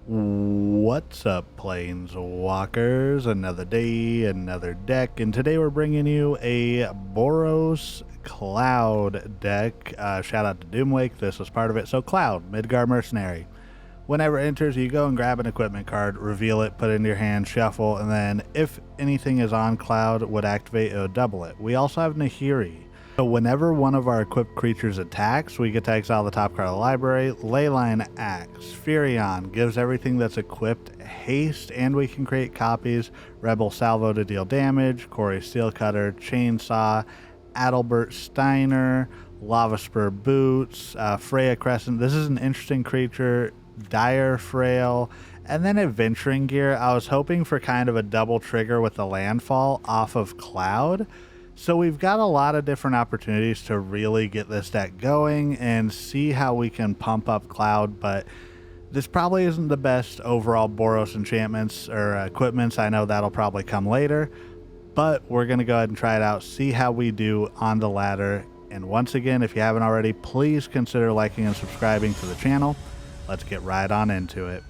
What's up, Planeswalkers? Another day, another deck, and today we're bringing you a Boros Cloud deck. Shout out to Doomwake, this was part of it. So Cloud, Midgar Mercenary. Whenever it enters, you go and grab an equipment card, reveal it, put it into your hand, shuffle, and then if anything is on Cloud would activate, it would double it. We also have Nahiri. So whenever one of our equipped creatures attacks, we get to exile the top card of the library. Leyline Axe. Firion gives everything that's equipped haste, and we can create copies. Rebel Salvo to deal damage. Cori-Steel Cutter, Chainsaw, Adelbert Steiner, Lavaspur Boots, Freya Crescent. This is an interesting creature. Dire Flail, and then Adventuring Gear. I was hoping for kind of a double trigger with the landfall off of Cloud. So we've got a lot of different opportunities to really get this deck going and see how we can pump up Cloud, but this probably isn't the best overall Boros enchantments or equipments. I know that'll probably come later, but we're going to go ahead and try it out, see how we do on the ladder. And once again, if you haven't already, please consider liking and subscribing to the channel. Let's get right on into it.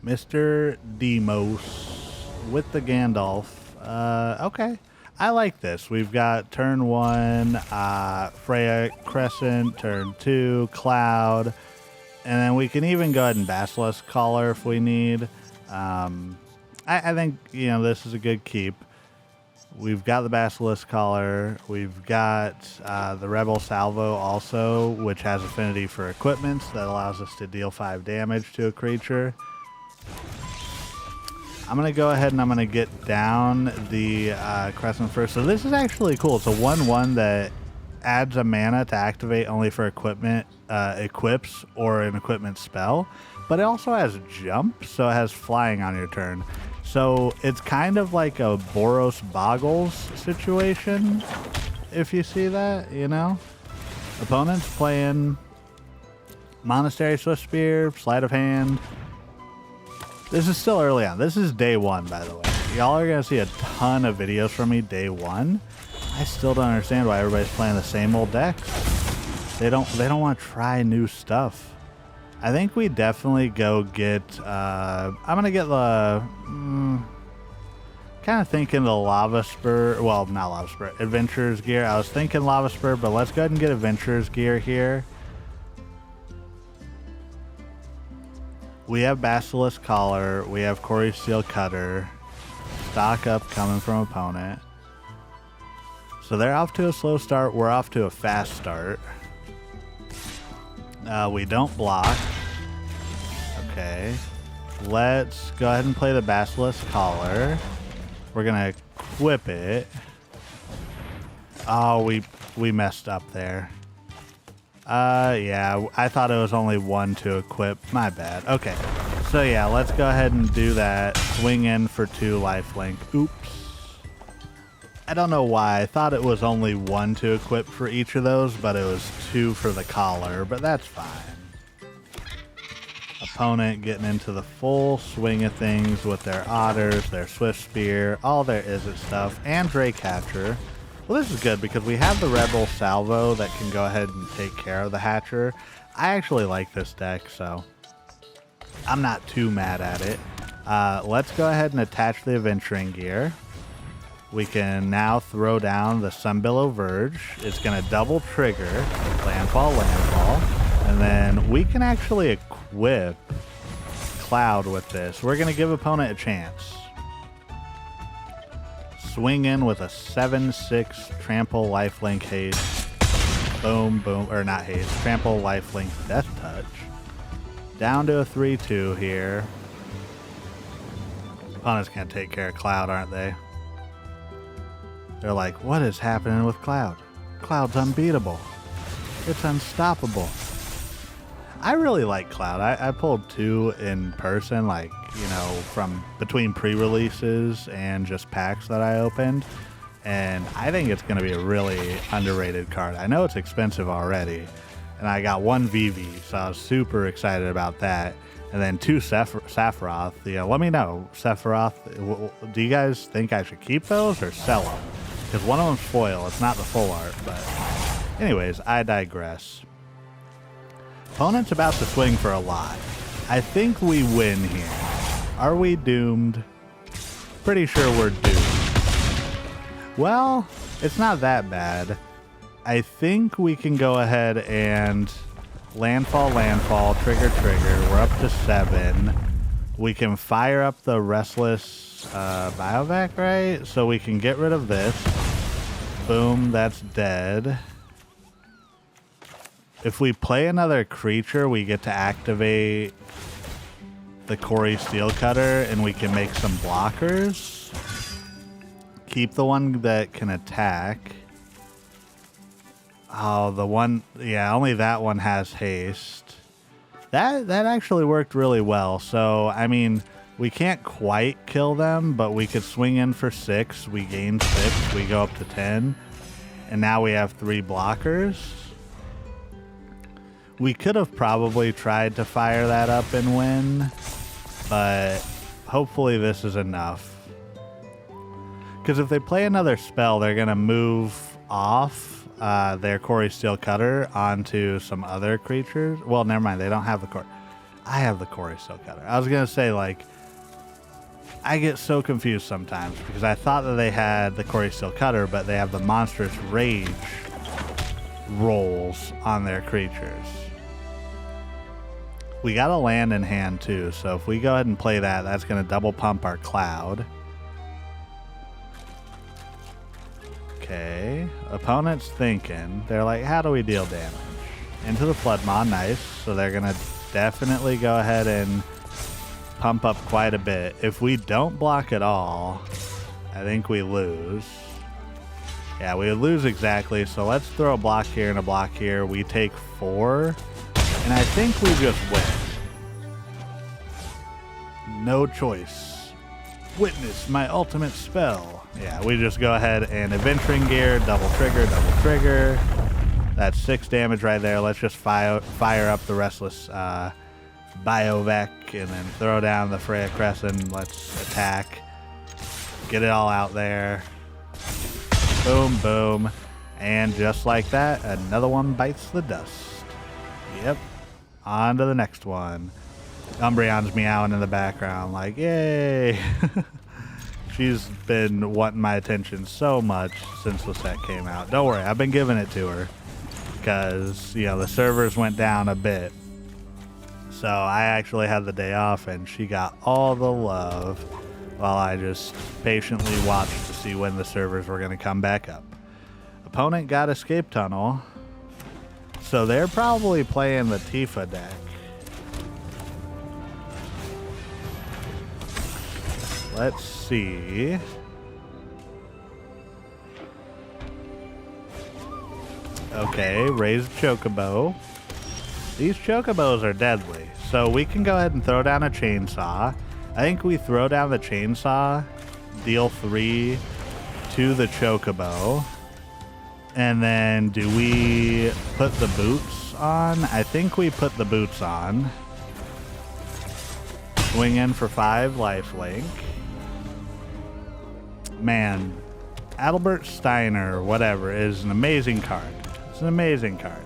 Mr. Demos with the Gandalf. Okay. I like this. We've got turn 1, Freya Crescent, turn 2, Cloud, and then we can even go ahead and Basilisk Collar if we need. I think, you know, this is a good keep. We've got the Basilisk Collar. We've got the Rebel Salvo also, which has affinity for equipments that allows us to deal 5 damage to a creature. I'm going to go ahead and I'm going to get down the Crescent first. So this is actually cool. It's a 1/1 that adds a mana to activate only for equipment, equips, or an equipment spell. But it also has jump, so it has flying on your turn. So it's kind of like a Boros Boggles situation, if you see that, you know? Opponent's playing Monastery Swiftspear, Sleight of Hand. This is still early on. This is day 1, by the way. Y'all are going to see a ton of videos from me day 1. I still don't understand why everybody's playing the same old decks. They don't want to try new stuff. I think we definitely go get... I'm going to get the... kind of thinking the Lavaspur... Well, not Lavaspur. Adventurer's Gear. I was thinking Lavaspur, but let's go ahead and get Adventurer's Gear here. We have Basilisk Collar. We have Cori-Steel Cutter. Stock up coming from opponent. So they're off to a slow start. We're off to a fast start. We don't block. Okay. Let's go ahead and play the Basilisk Collar. We're going to equip it. Oh, we messed up there. Yeah, I thought it was only 1 to equip. My bad. Okay. So yeah, let's go ahead and do that. Swing in for 2 lifelink. Oops. I don't know why. I thought it was only 1 to equip for each of those, but it was 2 for the collar, but that's fine. Opponent getting into the full swing of things with their otters, their Swiftspear, all their Izzet stuff, and Drakecatcher. Well, this is good because we have the Rebel Salvo that can go ahead and take care of the Hatcher. I actually like this deck, so I'm not too mad at it. Let's go ahead and attach the Adventuring Gear. We can now throw down the Sunbillow Verge. It's going to double trigger landfall, and then we can actually equip Cloud with this. We're going to give opponent a chance. Swing in with a 7/6 trample lifelink haste. Boom, boom, or not haste. Trample lifelink death touch. Down to a 3/2 here. Opponents can't take care of Cloud, aren't they? They're like, what is happening with Cloud? Cloud's unbeatable. It's unstoppable. I really like Cloud. I pulled 2 in person, like, you know, from between pre-releases and just packs that I opened. And I think it's going to be a really underrated card. I know it's expensive already. And I got 1 VV, so I was super excited about that. And then 2 Sephiroth. Yeah, let me know, Sephiroth, do you guys think I should keep those or sell them? Because one of them's foil. It's not the full art, but anyways, I digress. Opponent's about to swing for a lot. I think we win here. Are we doomed? Pretty sure we're doomed. Well, it's not that bad. I think we can go ahead and landfall, trigger. We're up to 7. We can fire up the Restless Bivouac, right? So we can get rid of this. Boom, that's dead. If we play another creature, we get to activate the Cori-Steel Cutter, and we can make some blockers. Keep the one that can attack. Oh, the one... Yeah, only that one has haste. That actually worked really well. So, I mean, we can't quite kill them, but we could swing in for 6. We gain 6. We go up to 10. And now we have 3 blockers. We could have probably tried to fire that up and win, but hopefully this is enough. Because if they play another spell, they're going to move off their Cori-Steel Cutter onto some other creatures. Well, never mind. They don't have the Cori. I have the Cori-Steel Cutter. I was going to say, like, I get so confused sometimes because I thought that they had the Cori-Steel Cutter, but they have the Monstrous Rage rolls on their creatures. We got a land in hand too, so if we go ahead and play that, that's going to double pump our cloud. Okay, opponent's thinking. They're like, how do we deal damage? Into the Floodmaw, nice. So they're going to definitely go ahead and pump up quite a bit. If we don't block at all, I think we lose. Yeah, we would lose exactly, so let's throw a block here and a block here. We take 4. And I think we just win. No choice. Witness my ultimate spell. Yeah, we just go ahead and Adventuring Gear, double trigger. That's 6 damage right there. Let's just fire up the Restless Bivouac and then throw down the Freya Crescent. Let's attack. Get it all out there. Boom, boom. And just like that, another one bites the dust. Yep. On to the next one. Umbreon's meowing in the background like, yay! She's been wanting my attention so much since the set came out. Don't worry, I've been giving it to her because, you know, the servers went down a bit. So I actually had the day off and she got all the love while I just patiently watched to see when the servers were going to come back up. Opponent got Escape Tunnel. So they're probably playing the Tifa deck. Let's see. Okay, raised Chocobo. These Chocobos are deadly. So we can go ahead and throw down a chainsaw. I think we throw down the chainsaw, deal 3 to the Chocobo. And then do we put the boots on? I think we put the boots on. Swing in for 5 lifelink. Man, Adelbert Steiner, whatever, is an amazing card. It's an amazing card.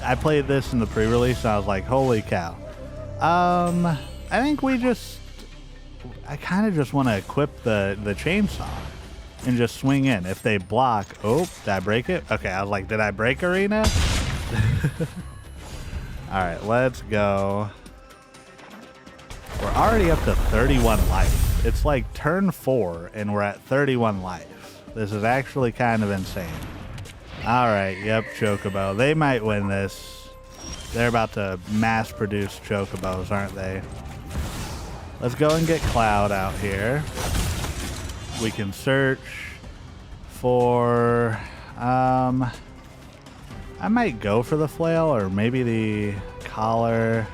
I played this in the pre-release and I was like, holy cow. I think we just... I kind of just want to equip the chainsaw and just swing in. If they block... Oh, did I break it? Okay, I was like, did I break Arena? Alright, let's go. We're already up to 31 life. It's like turn 4 and we're at 31 life. This is actually kind of insane. Alright, yep, Chocobo. They might win this. They're about to mass produce Chocobos, aren't they? Let's go and get Cloud out here. We can search for... I might go for the Flail or maybe the Collar.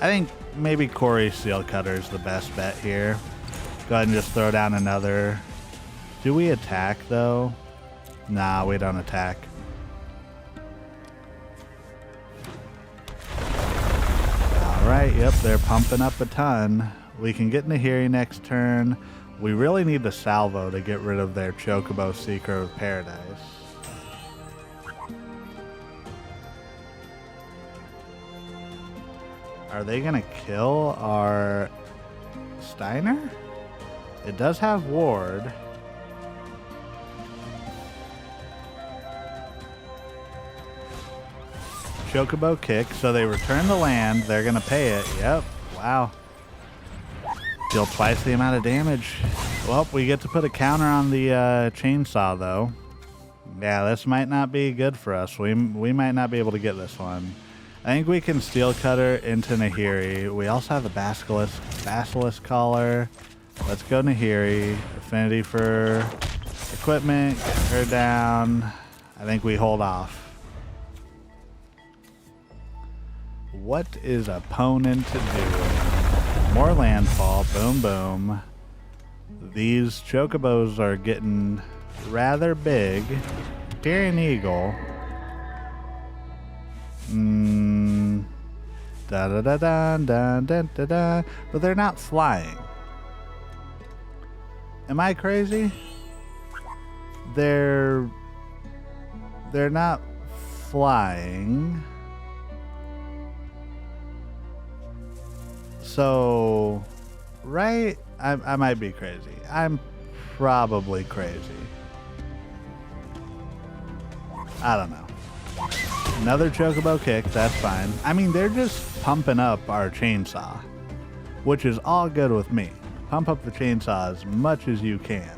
I think maybe Cori-Steel Cutter is the best bet here. Go ahead and just throw down another. Do we attack though? Nah, we don't attack. Alright, yep, they're pumping up a ton. We can get Nahiri next turn. We really need the Salvo to get rid of their Chocobo Seeker of Paradise. Are they gonna kill our Steiner? It does have ward. Chocobo kick, so they return the land. They're gonna pay it. Yep. Wow. Deal twice the amount of damage. Well, we get to put a counter on the chainsaw, though. Yeah, this might not be good for us. We might not be able to get this one. I think we can Steel Cutter into Nahiri. We also have the Basilisk Collar. Let's go Nahiri. Affinity for equipment. Get her down. I think we hold off. What is opponent doing? More landfall. Boom, boom. These chocobos are getting rather big. Firion Eagle. Da da da da da da da da. But they're not flying. Am I crazy? They're not flying. So, right? I might be crazy. I'm probably crazy. I don't know. Another Chocobo kick, that's fine. I mean, they're just pumping up our chainsaw, which is all good with me. Pump up the chainsaw as much as you can.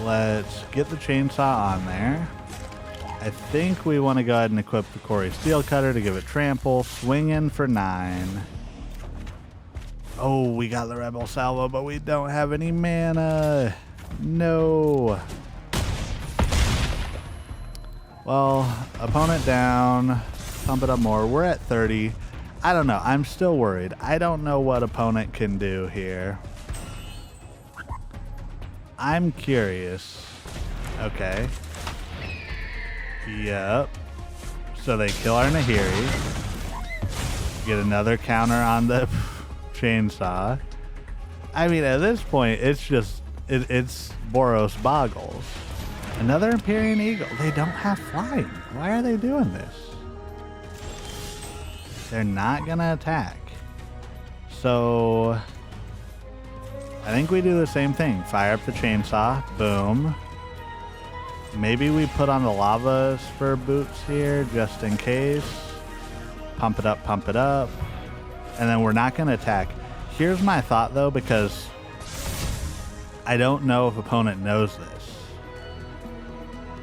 Let's get the chainsaw on there. I think we want to go ahead and equip the Cori-Steel Cutter to give it trample. Swing in for 9. Oh, we got the Rebel Salvo, but we don't have any mana. No. Well, opponent down. Pump it up more. We're at 30. I don't know. I'm still worried. I don't know what opponent can do here. I'm curious. Okay. Yep. So they kill our Nahiri. Get another counter on the chainsaw. I mean, at this point, it's just, it's Boros boggles. Another Empyrean Eagle. They don't have flying. Why are they doing this? They're not going to attack. So, I think we do the same thing. Fire up the chainsaw. Boom. Maybe we put on the Lavaspur Boots here just in case. Pump it up, pump it up. And then we're not going to attack. Here's my thought, though, because I don't know if opponent knows this.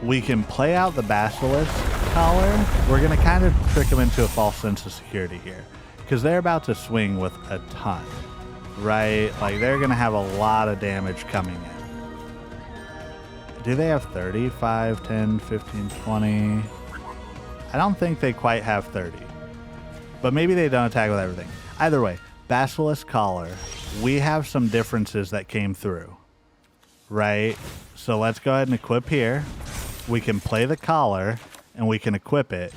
We can play out the Basilisk Collar. We're going to kind of trick them into a false sense of security here, because they're about to swing with a ton, right? Like, they're going to have a lot of damage coming in. Do they have 30? 5, 10, 15, 20? I don't think they quite have 30. But maybe they don't attack with everything. Either way, Basilisk Collar. We have some differences that came through, right? So let's go ahead and equip here. We can play the collar, and we can equip it.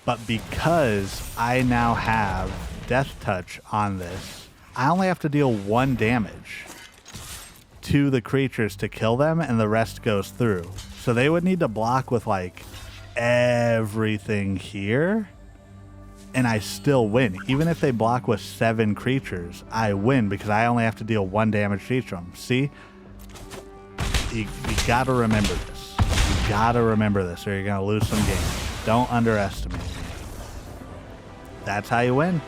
But because I now have Death Touch on this, I only have to deal 1 damage to the creatures to kill them, and the rest goes through. So they would need to block with like everything here, and I still win. Even if they block with 7 creatures, I win because I only have to deal 1 damage to each of them. See? You gotta remember this. You gotta remember this, or you're gonna lose some games. Don't underestimate me. That's how you win.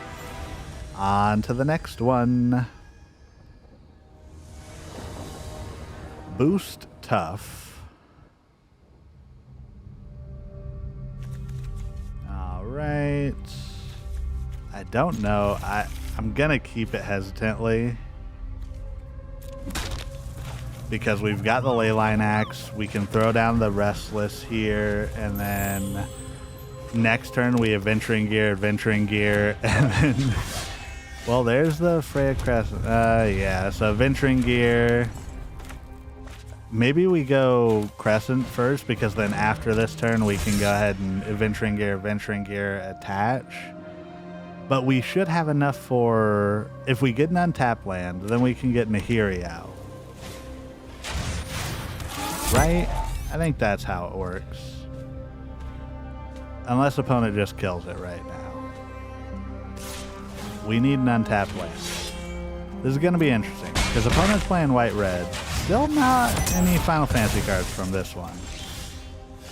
On to the next one. Boost tough. All right. I don't know. I'm gonna keep it hesitantly because we've got the Leyline Axe. We can throw down the Restless here, and then next turn we Adventuring Gear, and then well, there's the Freya Crescent. Yeah. So Adventuring Gear. Maybe we go Crescent first, because then after this turn we can go ahead and Adventuring Gear, attach. But we should have enough for, if we get an untapped land, then we can get Nahiri out. Right? I think that's how it works. Unless opponent just kills it right now. We need an untapped land. This is going to be interesting, because opponent's playing white-red. Still not any Final Fantasy cards from this one.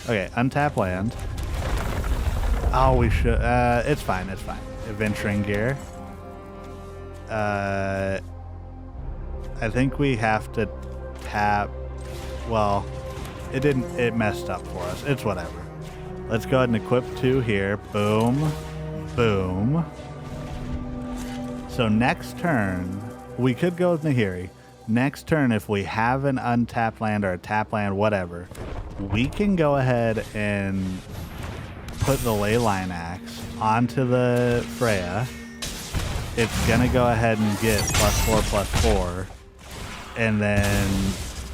Okay, untap land. Oh, we should... it's fine, it's fine. Adventuring Gear. I think we have to tap... Well, it messed up for us. It's whatever. Let's go ahead and equip 2 here. Boom. Boom. So next turn, we could go with Nahiri. Next turn, if we have an untapped land or a tap land, whatever, we can go ahead and put the Leyline Axe onto the Freya. It's going to go ahead and get +4/+4. And then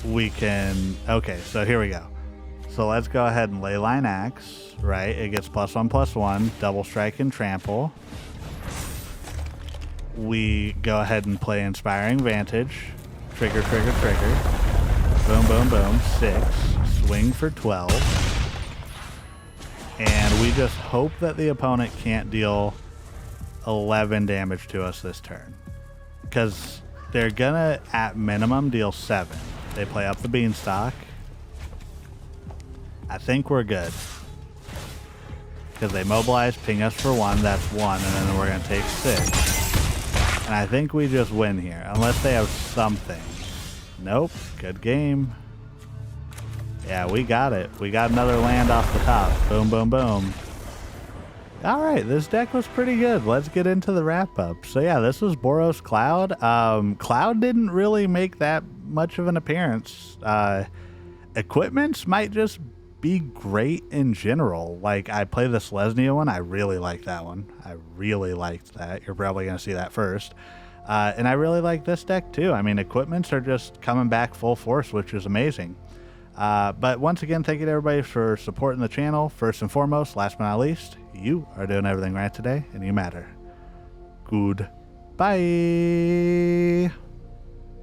we can... Okay, so here we go. So let's go ahead and Leyline Axe, right? It gets +1/+1, double strike and trample. We go ahead and play Inspiring Vantage. Trigger, trigger, trigger. Boom, boom, boom. 6. Swing for 12. And we just hope that the opponent can't deal 11 damage to us this turn. Because they're gonna, at minimum, deal 7. They play up the Beanstalk. I think we're good. Because they mobilize, ping us for 1, that's 1, and then we're gonna take 6. And I think we just win here, unless they have something. Nope. Good game. Yeah, we got it. We got another land off the top. Boom, boom, boom. All right, this deck was pretty good. Let's get into the wrap-up. So yeah, this was Boros Cloud. Cloud didn't really make that much of an appearance. Equipments might just be great in general. Like, I play the Selesnya one. I really like that one. I really liked that. You're probably going to see that first. And I really like this deck too. I mean, equipments are just coming back full force, which is amazing. But once again, thank you to everybody for supporting the channel. First and foremost, last but not least, you are doing everything right today, and you matter. Goodbye.